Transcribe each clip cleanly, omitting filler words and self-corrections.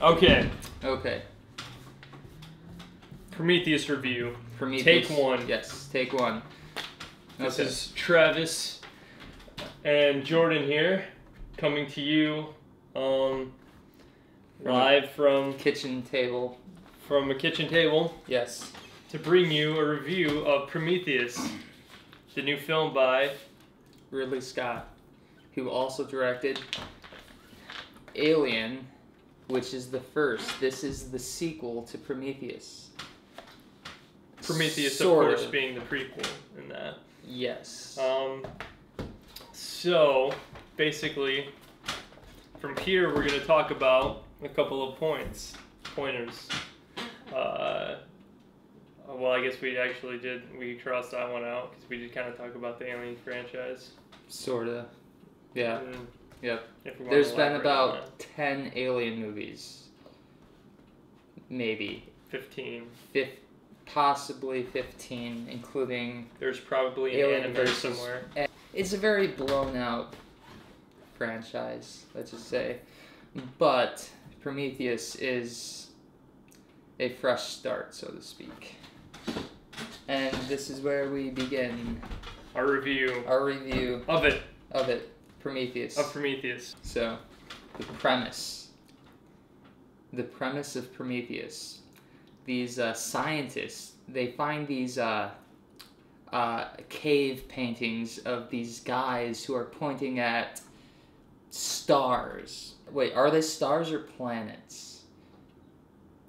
Okay. Okay. Prometheus review. Prometheus. Take one. Yes, take one. This is Travis and Jordan here, coming to you live from kitchen table. From a kitchen table. Yes. To bring you a review of Prometheus, the new film by Ridley Scott, who also directed Alien, which is the first. This is the sequel to Prometheus. Prometheus, sort of course, being the prequel in that. Yes. So, basically, from here we're going to talk about a couple of pointers. Well, I guess we actually did, we crossed that one out because we did kind of talk about the Alien franchise. Sorta. Yeah. Yep. There's been about 10 Alien movies. Maybe. 15. Possibly 15, including... There's probably an anime somewhere. It's a very blown out franchise, let's just say. But Prometheus is a fresh start, so to speak. And this is where we begin Our review of it. Prometheus. Of Prometheus. So, the premise of Prometheus. These scientists, they find these cave paintings of these guys who are pointing at stars. Wait, are they stars or planets?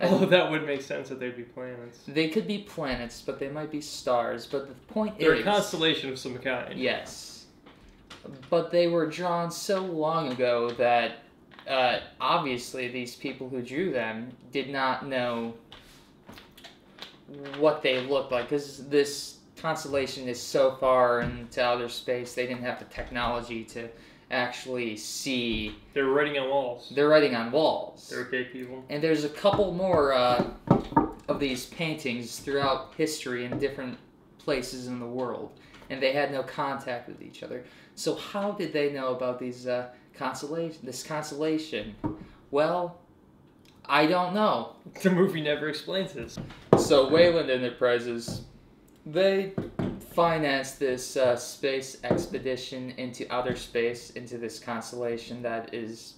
Oh, that would make sense that they'd be planets. They could be planets, but they might be stars. But the point They're is... a constellation of some kind. Yes. But they were drawn so long ago that obviously these people who drew them did not know what they looked like. Because this constellation is so far into outer space, they didn't have the technology to actually see. They're writing on walls. They're writing on walls. They're okay people. And there's a couple more of these paintings throughout history in different places in the world, and they had no contact with each other. So how did they know about these this constellation? Well, I don't know. The movie never explains this. So Wayland Enterprises, they financed this space expedition into outer space, into this constellation that is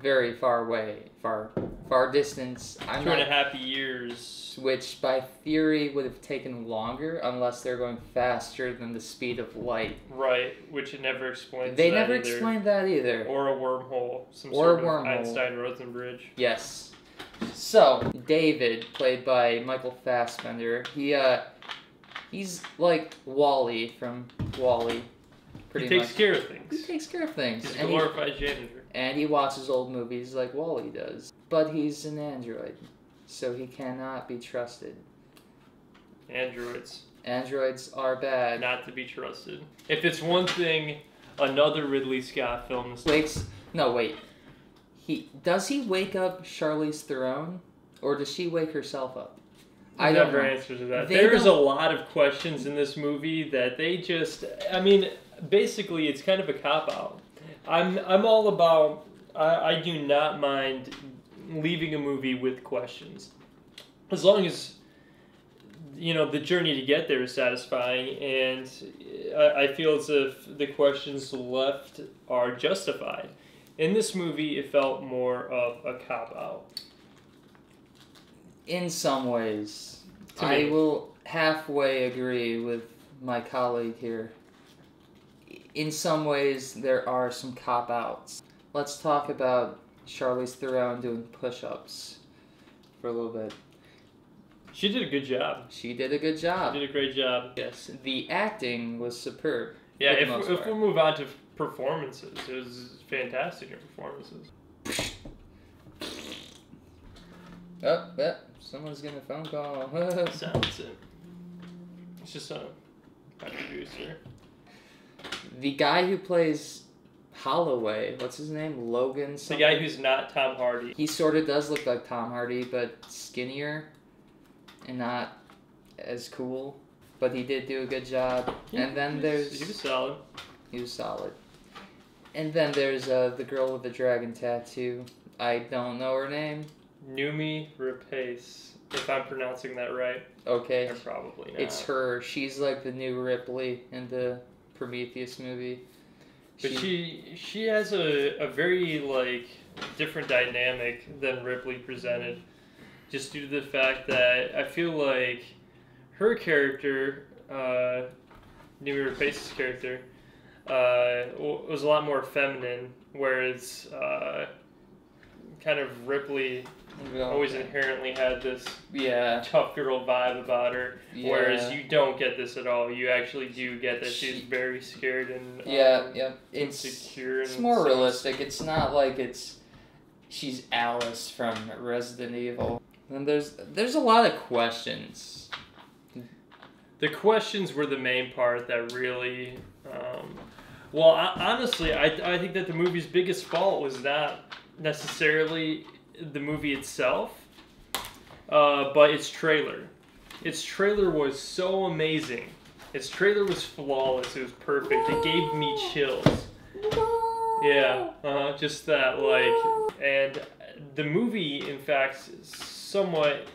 very far away, far distance. 2.5 years. Which, by theory, would have taken longer unless they're going faster than the speed of light. Right, which it never explains. They never explained that either. Or a wormhole. Some or sort a wormhole. of Einstein-Rosen bridge. Yes. So, David, played by Michael Fassbender, he's like Wall-E from Wall-E. He takes care of things. He takes care of things. He's a glorified janitor. And he watches old movies like Wall-E does. But he's an android, so he cannot be trusted. Androids. Androids are bad. Not to be trusted. If it's one thing, another Ridley Scott film is... No, wait. Does he wake up Charlize Theron, or does she wake herself up? I never answer to that. There's a lot of questions in this movie that they just... I mean, basically, it's kind of a cop-out. I'm all about... I do not mind leaving a movie with questions. As long as, you know, the journey to get there is satisfying, and I feel as if the questions left are justified. In this movie, it felt more of a cop-out. In some ways. I will halfway agree with my colleague here. In some ways, there are some cop-outs. Let's talk about Charlize Theron doing push-ups for a little bit. She did a good job. She did a good job. She did a great job. Yes. The acting was superb. Yeah, if we move on to performances, it was fantastic in performances. Oh, someone's getting a phone call. Sounds it. It's just a producer. The guy who plays Holloway, what's his name? Logan something? The guy who's not Tom Hardy. He sort of does look like Tom Hardy, but skinnier and not as cool. But he did do a good job. Yeah, and then he was solid. He was solid. And then there's the girl with the dragon tattoo. I don't know her name. Noomi Rapace, if I'm pronouncing that right. Okay. Or probably not. It's her. She's like the new Ripley in the Prometheus movie. But she has a very, like, different dynamic than Ripley presented. Just due to the fact that I feel like her character, Noomi Rapace's character, was a lot more feminine, whereas kind of Ripley always inherently had this tough girl vibe about her, whereas you don't get this at all. You actually do get that she's very scared and insecure. It's more realistic. It's not like she's Alice from Resident Evil. And there's a lot of questions. The questions were the main part that really... well, honestly, I think that the movie's biggest fault was not necessarily the movie itself, but its trailer. Its trailer was so amazing. Its trailer was flawless. It was perfect. It gave me chills. Yeah, just that, like... And the movie, in fact, somewhat...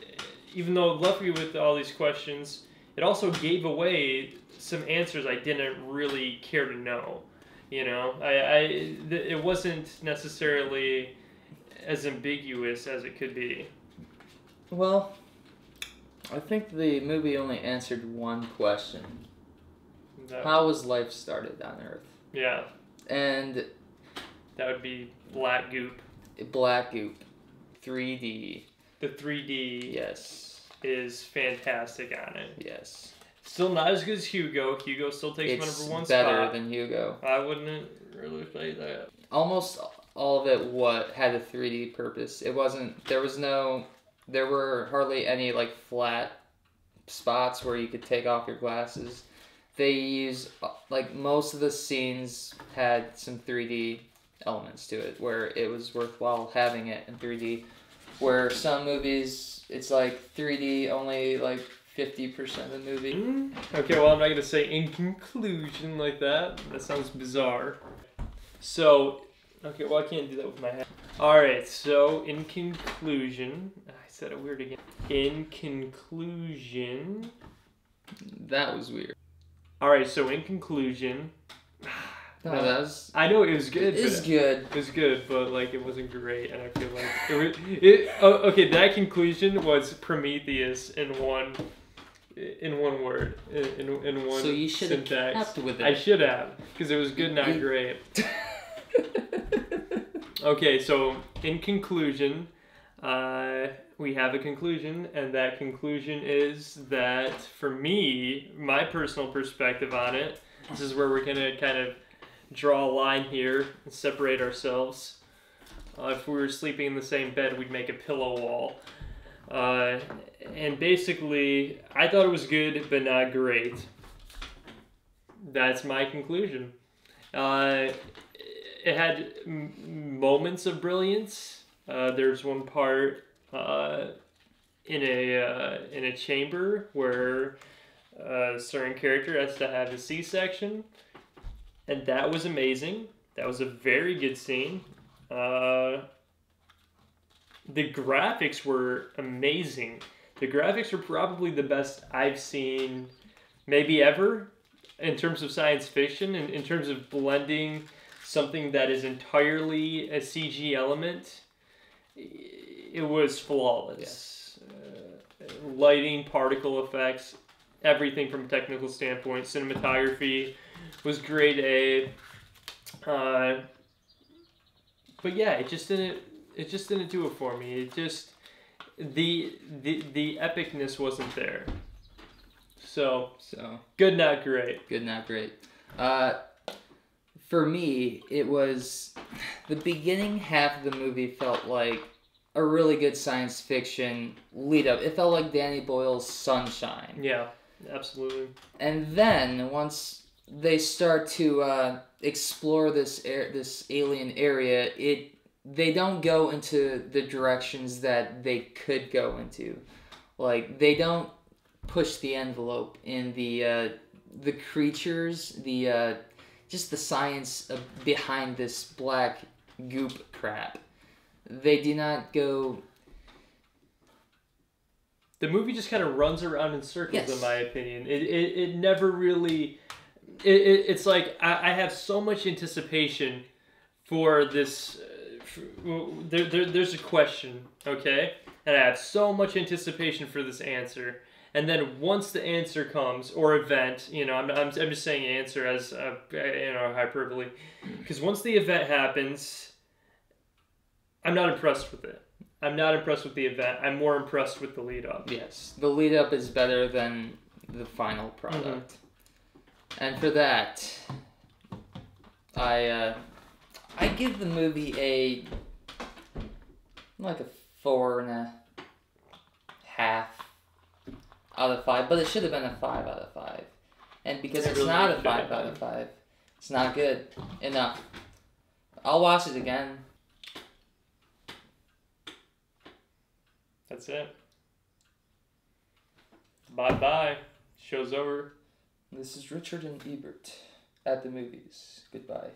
Even though it left me with all these questions, it also gave away some answers I didn't really care to know. You know, it wasn't necessarily as ambiguous as it could be. Well, I think the movie only answered one question. How was life started on Earth? Yeah. And that would be black goop. Black goop. 3D. The 3D yes. is fantastic on it. Yes. Still not as good as Hugo. Hugo still takes my number one spot. It's better than Hugo. I wouldn't really say that. Almost all of it had a 3D purpose. It wasn't... There were hardly any, like, flat spots where you could take off your glasses. They use... Like, most of the scenes had some 3D elements to it, where it was worthwhile having it in 3D. Where some movies, it's like 3D only, like... 50% of the movie. Okay, well, I'm not going to say in conclusion like that. That sounds bizarre. So, okay, well, I can't do that with my head. Alright, so in conclusion, I said it weird again. In conclusion... That was weird. Alright, so in conclusion... No, that was... I know it was good. It is good. It was good, but, like, it wasn't great, and I feel like... Okay, that conclusion was Prometheus in one word, in one So you should have syntax. kept with it. I should have, because it was good, not great. Okay, so in conclusion, we have a conclusion, and that conclusion is that, for me, my personal perspective on it, this is where we're going to kind of draw a line here and separate ourselves. If we were sleeping in the same bed, we'd make a pillow wall. And basically, I thought it was good, but not great. That's my conclusion. It had moments of brilliance. There's one part in a chamber where a certain character has to have a C-section, and that was amazing. That was a very good scene. The graphics were amazing. The graphics were probably the best I've seen maybe ever in terms of science fiction, in terms of blending something that is entirely a CG element. It was flawless. Yes. Lighting, particle effects, everything from a technical standpoint. Cinematography was grade A. But yeah, it just didn't do it for me. It just the epicness wasn't there. So good, not great. Good, not great. For me, it was the beginning half of the movie felt like a really good science fiction lead up. It felt like Danny Boyle's Sunshine. Yeah, absolutely. And then once they start to explore this alien area, they don't go into the directions that they could go into. Like, they don't push the envelope in the creatures, just the science behind this black goop crap. they do not go. The movie just kind of runs around in circles, Yes. in my opinion. It never really. It's like I have so much anticipation for this. There's a question, okay, and I have so much anticipation for this answer. And then once the answer comes, or event, I'm just saying answer as hyperbole, because once the event happens, I'm not impressed with it. I'm not impressed with the event. I'm more impressed with the lead up. Yes, the lead up is better than the final product, and for that, I give the movie a 4.5 out of 5, but it should have been a 5 out of 5. And because it's not a 5 out of 5, it's not good enough. I'll watch it again. That's it. Bye-bye. Show's over. This is Richard and Ebert at the movies. Goodbye.